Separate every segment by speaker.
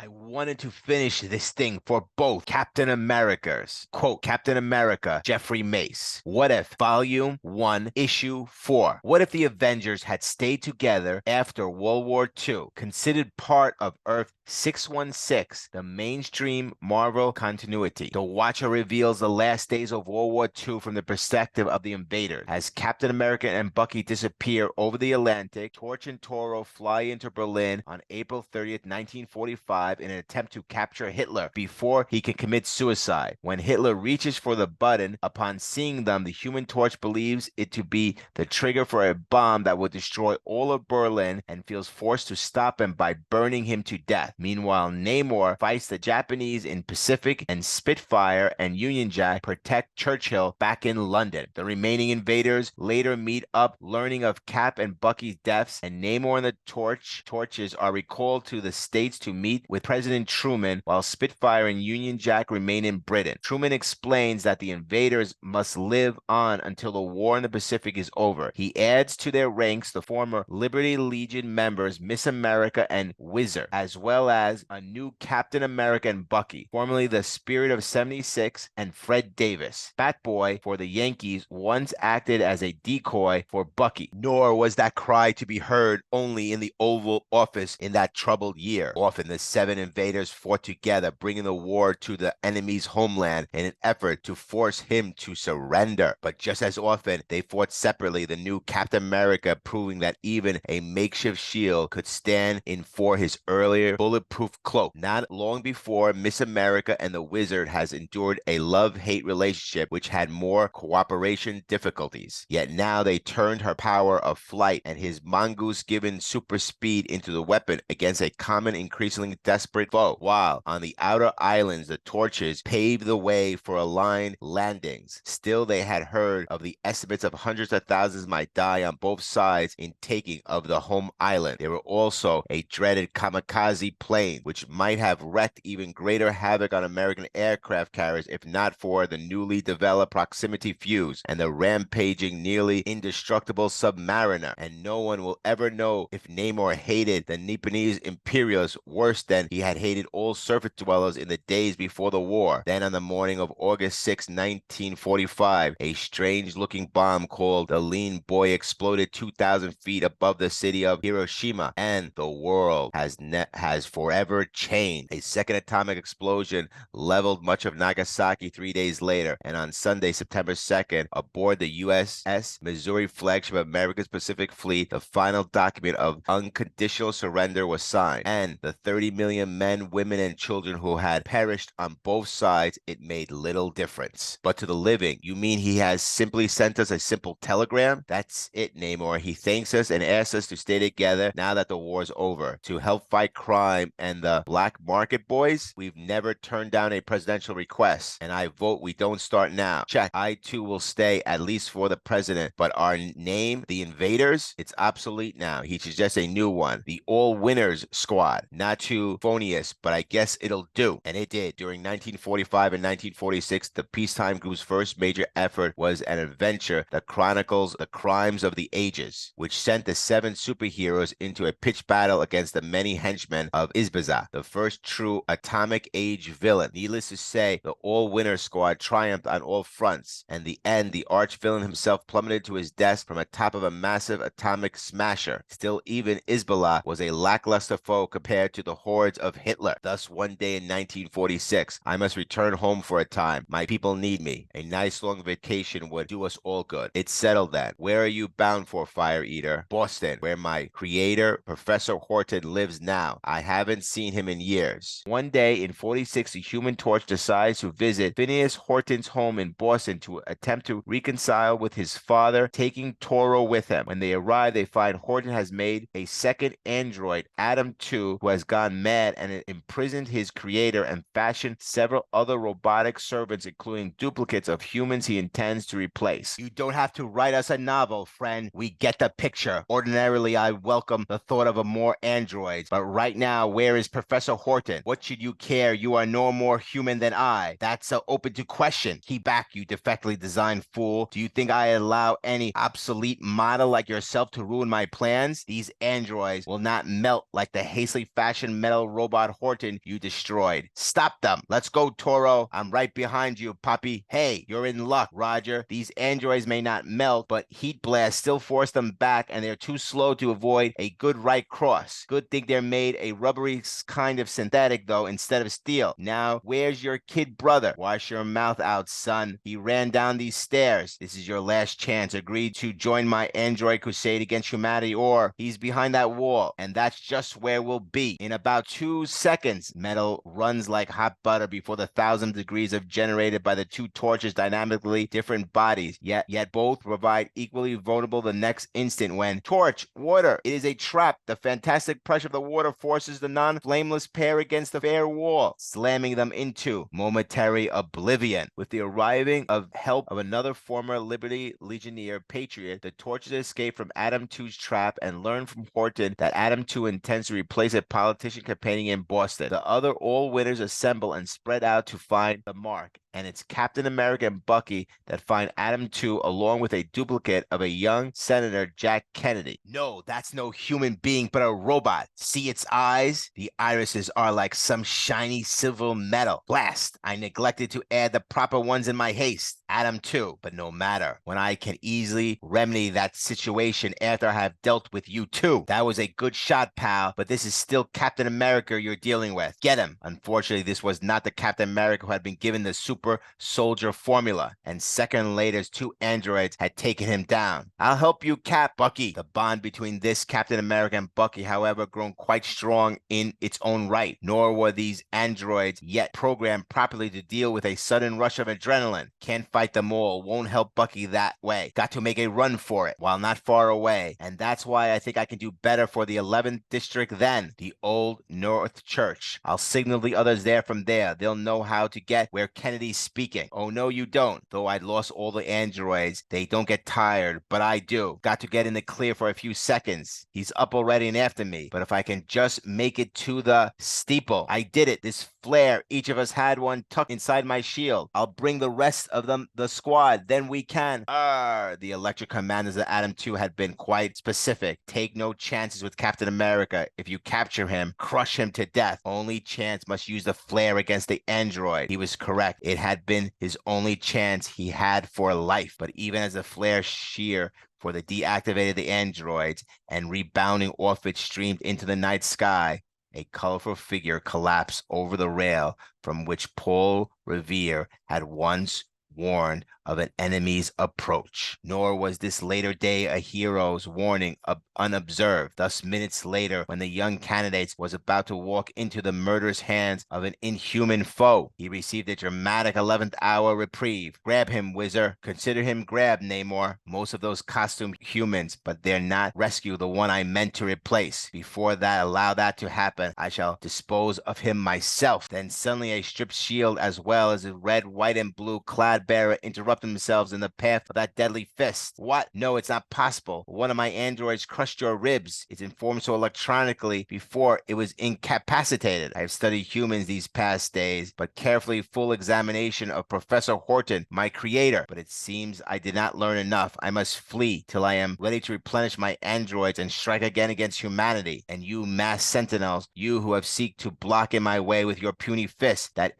Speaker 1: I wanted to finish this thing for both Captain Americas. Quote, Captain America, Jeffrey Mace. What if Volume 1, Issue 4? What if the Avengers had stayed together after World War II, considered part of Earth 616, the mainstream Marvel continuity? The Watcher reveals the last days of World War II from the perspective of the Invaders. As Captain America and Bucky disappear over the Atlantic, Torch and Toro fly into Berlin on April 30th, 1945, in an attempt to capture Hitler before he can commit suicide. When Hitler reaches for the button, upon seeing them, the Human Torch believes it to be the trigger for a bomb that will destroy all of Berlin and feels forced to stop him by burning him to death. Meanwhile, Namor fights the Japanese in Pacific, and Spitfire and Union Jack protect Churchill back in London. The remaining invaders later meet up, learning of Cap and Bucky's deaths, and Namor and the Torches are recalled to the States to meet with President Truman, while Spitfire and Union Jack remain in Britain. Truman explains that the invaders must live on until the war in the Pacific is over. He adds to their ranks the former Liberty Legion members Miss America and Wizard, as well as a new Captain America and Bucky, formerly the Spirit of 76, and Fred Davis. Fat Boy for the Yankees once acted as a decoy for Bucky, nor was that cry to be heard only in the Oval Office in that troubled year. Often the seven invaders fought together, bringing the war to the enemy's homeland in an effort to force him to surrender. But just as often, they fought separately, the new Captain America proving that even a makeshift shield could stand in for his earlier bulletproof cloak. Not long before, Miss America and the Wizard has endured a love-hate relationship which had more cooperation difficulties. Yet now they turned her power of flight and his mongoose-given super speed into the weapon against a common, increasingly desperate foe, while on the outer islands the Torches paved the way for aligned landings. Still, they had heard of the estimates of hundreds of thousands might die on both sides in taking of the home island. There were also a dreaded kamikaze plane, which might have wreaked even greater havoc on American aircraft carriers if not for the newly developed proximity fuse and the rampaging, nearly indestructible Submariner. And no one will ever know if Namor hated the Nipponese imperialists worse than he had hated all surface dwellers in the days before the war. Then on the morning of August 6, 1945, a strange-looking bomb called the Lean Boy exploded 2,000 feet above the city of Hiroshima, and the world has forever changed. A second atomic explosion leveled much of Nagasaki 3 days later, and on Sunday, September 2nd, aboard the USS Missouri, flagship of America's Pacific Fleet, the final document of unconditional surrender was signed, and the 30 million men, women, and children who had perished on both sides, it made little difference. But to the living, you mean he has simply sent us a simple telegram? That's it, Namor. He thanks us and asks us to stay together now that the war's over, to help fight crime and the black market boys. We've never turned down a presidential request, and I vote we don't start now. Check. I too will stay, at least for the president, but our name, the Invaders, it's obsolete now. He suggests a new one, the All Winners Squad. Not too phonious, but I guess it'll do. And it did. During 1945 and 1946, the peacetime group's first major effort was an adventure that chronicles the crimes of the ages, which sent the seven superheroes into a pitched battle against the many henchmen of Isbaza, the first true atomic age villain. Needless to say, the All-Winner Squad triumphed on all fronts, and the end, the arch-villain himself plummeted to his death from atop of a massive atomic smasher. Still, even Isbala was a lackluster foe compared to the hordes of Hitler. Thus, one day in 1946, I must return home for a time. My people need me. A nice long vacation would do us all good. It's settled then. Where are you bound for, Fire Eater? Boston, where my creator, Professor Horton, lives now. I haven't seen him in years. One day in 46, the Human Torch decides to visit Phineas Horton's home in Boston to attempt to reconcile with his father, taking Toro with him. When they arrive, they find Horton has made a second android, Adam 2, who has gone mad and imprisoned his creator and fashioned several other robotic servants, including duplicates of humans he intends to replace. You don't have to write us a novel, friend. We get the picture. Ordinarily, I welcome the thought of more androids, but right now Meanwhile, where is Professor Horton? What should you care? You are no more human than I. That's open to question. Keep back, you defectively designed fool. Do you think I allow any obsolete model like yourself to ruin my plans? These androids will not melt like the hastily fashioned metal robot Horton you destroyed. Stop them. Let's go, Toro. I'm right behind you, puppy. Hey, you're in luck, Roger. These androids may not melt, but heat blast still force them back, and they're too slow to avoid a good right cross. Good thing they're made a rubbery kind of synthetic, though, instead of steel. Now, where's your kid brother? Wash your mouth out, son. He ran down these stairs. This is your last chance. Agree to join my android crusade against humanity, or he's behind that wall, and that's just where we'll be. In about 2 seconds, metal runs like hot butter before the 1,000 degrees of generated by the two torches' dynamically different bodies, yet both provide equally vulnerable the next instant when torch, water, it is a trap. The fantastic pressure of the water forces the non-flameless pair against the fair wall, slamming them into momentary oblivion. With the arriving of help of another former Liberty Legionnaire patriot, the torches escape from Adam 2's trap and learn from Horton that Adam 2 intends to replace a politician campaigning in Boston. The other all-winners assemble and spread out to find the mark, and it's Captain America and Bucky that find Adam 2 along with a duplicate of a young Senator Jack Kennedy. No, that's no human being but a robot. See its eyes? The irises are like some shiny silver metal. Blast! I neglected to add the proper ones in my haste. Adam 2, but no matter. When I can easily remedy that situation after I have dealt with you too. That was a good shot, pal, but this is still Captain America you're dealing with. Get him. Unfortunately, this was not the Captain America who had been given the super soldier formula, and second later's two androids had taken him down. I'll help you, Cap. Bucky. The bond between this Captain America and Bucky, however, grown quite strong in its own right, nor were these androids yet programmed properly to deal with a sudden rush of adrenaline. Can't fight them all, won't help Bucky that way. Got to make a run for it while not far away, and that's why I think I can do better for the 11th district than the old North Church. I'll signal the others there from there. They'll know how to get where Kennedy's speaking. Oh, no, you don't. Though I'd lost all the androids, they don't get tired, but I do. Got to get in the clear for a few seconds. He's up already and after me, but if I can just make it to the steeple. I did it. This flare, each of us had one tucked inside my shield. I'll bring the rest of them, the squad, then we can. The electric commanders of Adam 2 had been quite specific. Take no chances with Captain America. If you capture him, crush him to death. Only chance must use the flare against the android. He was correct. It had been his only chance he had for life. But even as the flare shear for the deactivated the androids and rebounding off it streamed into the night sky, a colorful figure collapsed over the rail from which Paul Revere had once warned of an enemy's approach. Nor was this later day a hero's warning unobserved. Thus, minutes later, when the young candidate was about to walk into the murderous hands of an inhuman foe, he received a dramatic 11th hour reprieve. Grab him, Whizzer. Consider him grabbed, Namor. Most of those costumed humans, but they're not rescue the one I meant to replace. Before that, allow that to happen, I shall dispose of him myself. Then suddenly a stripped shield as well as a red, white, and blue clad bearer interrupted themselves in the path of that deadly fist. What? No, it's not possible. One of my androids crushed your ribs. It's informed so electronically before it was incapacitated. I have studied humans these past days, but carefully full examination of Professor Horton, my creator. But it seems I did not learn enough. I must flee till I am ready to replenish my androids and strike again against humanity. And you masked sentinels, you who have seeked to block in my way with your puny fist, that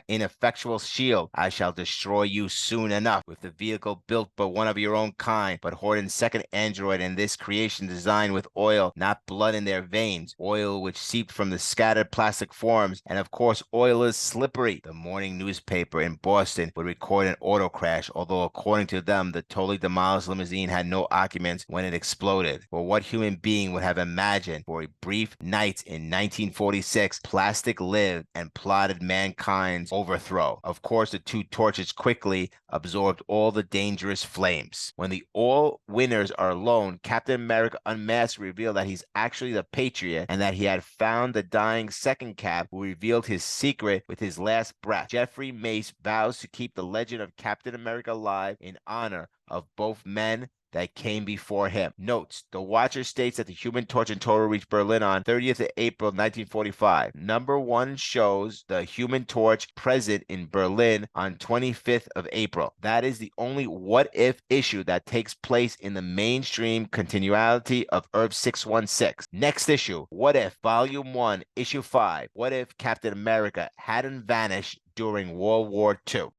Speaker 1: ineffectual shield, I shall destroy you soon enough. With the vehicle built but one of your own kind, but Horton's second android in this creation designed with oil, not blood in their veins, oil which seeped from the scattered plastic forms, and of course oil is slippery. The morning newspaper in Boston would record an auto crash, although according to them, the totally demolished limousine had no occupants when it exploded. For what human being would have imagined for a brief night in 1946, plastic lived and plotted mankind's overthrow? Of course, the two torches quickly absorbed all the dangerous flames. When the all winners are alone, Captain America unmasked to reveal that he's actually the Patriot and that he had found the dying second Cap who revealed his secret with his last breath. Jeffrey Mace vows to keep the legend of Captain America alive in honor of both men that came before him. Notes: the Watcher states that the Human Torch and Torah reached Berlin on 30th of April 1945. Number 1 shows the Human Torch present in Berlin on 25th of April. That is the only what-if issue that takes place in the mainstream continuity of Earth 616. Next issue, What If, Volume 1, Issue 5. What if Captain America hadn't vanished during World War II?